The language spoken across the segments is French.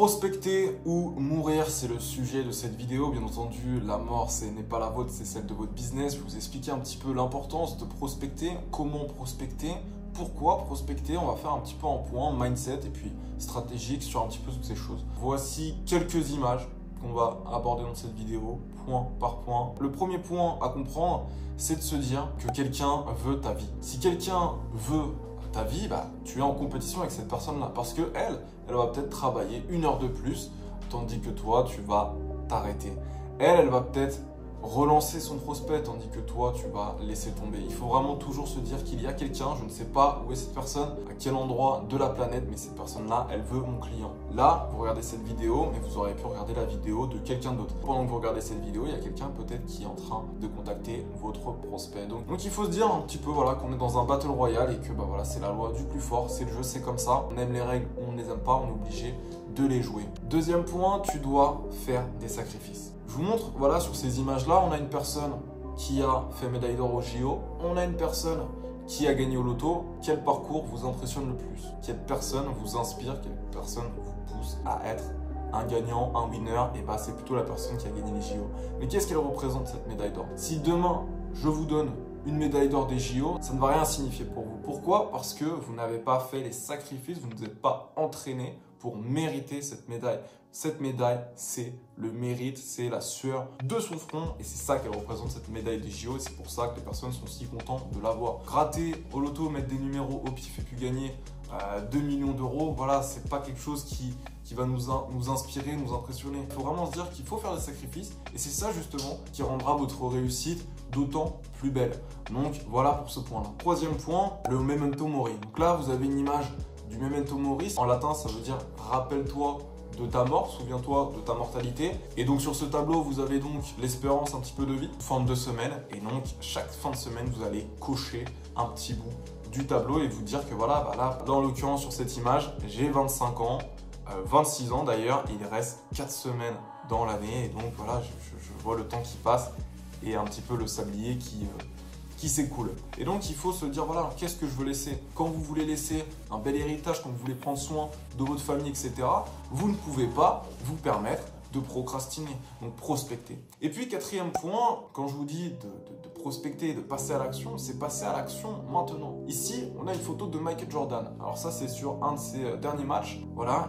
Prospecter ou mourir, c'est le sujet de cette vidéo. Bien entendu, la mort, n'est pas la vôtre, c'est celle de votre business. Je vais vous expliquer un petit peu l'importance de prospecter, comment prospecter, pourquoi prospecter. On va faire un petit peu en point mindset et puis stratégique sur un petit peu toutes ces choses. Voici quelques images qu'on va aborder dans cette vidéo, point par point. Le premier point à comprendre, c'est de se dire que quelqu'un veut ta vie. Si quelqu'un veut ta vie, tu es en compétition avec cette personne-là parce que elle va peut-être travailler 1 heure de plus, tandis que toi, tu vas t'arrêter. Elle va peut-être relancer son prospect, tandis que toi, tu vas laisser tomber. Il faut vraiment toujours se dire qu'il y a quelqu'un, je ne sais pas où est cette personne, à quel endroit de la planète, mais cette personne-là, elle veut mon client. Là, vous regardez cette vidéo, mais vous auriez pu regarder la vidéo de quelqu'un d'autre. Pendant que vous regardez cette vidéo, il y a quelqu'un peut-être qui est en train de contacter votre prospect. Donc il faut se dire un petit peu qu'on est dans un battle royale et que c'est la loi du plus fort, c'est le jeu, c'est comme ça. On aime les règles, on ne les aime pas, on est obligé de les jouer. Deuxième point, tu dois faire des sacrifices. Je vous montre, sur ces images-là, on a une personne qui a fait médaille d'or au JO, on a une personne qui a gagné au loto. Quel parcours vous impressionne le plus? Quelle personne vous inspire? Quelle personne vous pousse à être un gagnant, un winner? Et c'est plutôt la personne qui a gagné les JO. Mais qu'est-ce qu'elle représente, cette médaille d'or? Si demain, je vous donne une médaille d'or des JO, ça ne va rien signifier pour vous. Pourquoi? Parce que vous n'avez pas fait les sacrifices, vous ne vous êtes pas entraîné pour mériter cette médaille. Cette médaille, c'est le mérite, c'est la sueur de son front et c'est ça qu'elle représente, cette médaille des JO, et c'est pour ça que les personnes sont si contentes de l'avoir. Gratter au loto, mettre des numéros au pif et puis gagner 2 millions d'euros, c'est pas quelque chose qui va nous inspirer, nous impressionner. Il faut vraiment se dire qu'il faut faire des sacrifices et c'est ça justement qui rendra votre réussite d'autant plus belle. Donc voilà pour ce point-là. Troisième point, le memento mori. Donc là, vous avez une image du memento mori. En latin, ça veut dire rappelle-toi de ta mort, souviens-toi de ta mortalité. Et donc sur ce tableau, vous avez donc l'espérance un petit peu de vie, forme de semaine. Et donc chaque fin de semaine, vous allez cocher un petit bout du tableau et vous dire que là, dans l'occurrence sur cette image, j'ai 25 ans, 26 ans d'ailleurs, il reste 4 semaines dans l'année. Et donc je vois le temps qui passe et un petit peu le sablier qui s'écoule. Et donc il faut se dire qu'est-ce que je veux laisser? Quand vous voulez laisser un bel héritage, quand vous voulez prendre soin de votre famille, etc., vous ne pouvez pas vous permettre de procrastiner, donc prospecter. Et puis quatrième point, quand je vous dis de prospecter, de passer à l'action, c'est passer à l'action maintenant. Ici, on a une photo de Michael Jordan. Alors ça, c'est sur un de ses derniers matchs.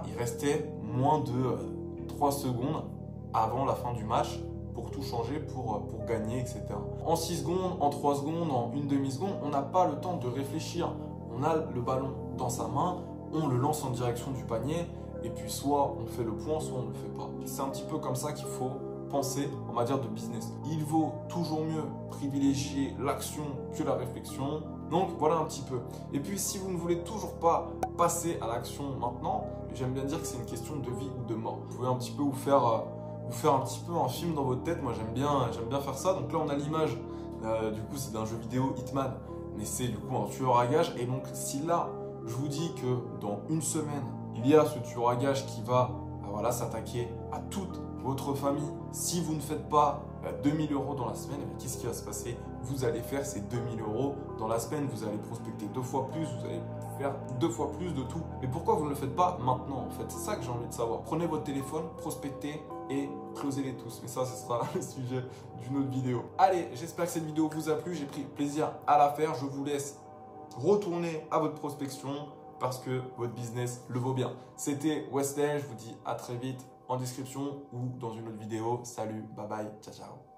Il restait moins de 3 secondes avant la fin du match pour tout changer, pour gagner, etc. En 6 secondes, en 3 secondes, en une demi-seconde, on n'a pas le temps de réfléchir. On a le ballon dans sa main, on le lance en direction du panier, et puis soit on fait le point, soit on ne le fait pas. C'est un petit peu comme ça qu'il faut penser en matière de business. Il vaut toujours mieux privilégier l'action que la réflexion. Donc voilà un petit peu. Et puis si vous ne voulez toujours pas passer à l'action maintenant, j'aime bien dire que c'est une question de vie ou de mort. Vous pouvez un petit peu vous faire un petit peu un film dans votre tête. Moi j'aime bien faire ça. Donc là on a l'image, du coup c'est d'un jeu vidéo Hitman, mais c'est du coup un tueur à gages. Et donc si là je vous dis que dans une semaine il y a ce tueur à gages qui va s'attaquer à toute votre famille, si vous ne faites pas 2000 € dans la semaine, qu'est-ce qui va se passer? Vous allez faire ces 2000 € dans la semaine, vous allez prospecter 2 fois plus, vous allez faire 2 fois plus de tout. Mais pourquoi vous ne le faites pas maintenant en fait? C'est ça que j'ai envie de savoir. Prenez votre téléphone, prospectez et closez-les tous. Mais ça, ce sera le sujet d'une autre vidéo. Allez, j'espère que cette vidéo vous a plu. J'ai pris plaisir à la faire. Je vous laisse retourner à votre prospection parce que votre business le vaut bien. C'était Wesley, je vous dis à très vite en description ou dans une autre vidéo. Salut, bye bye, ciao ciao.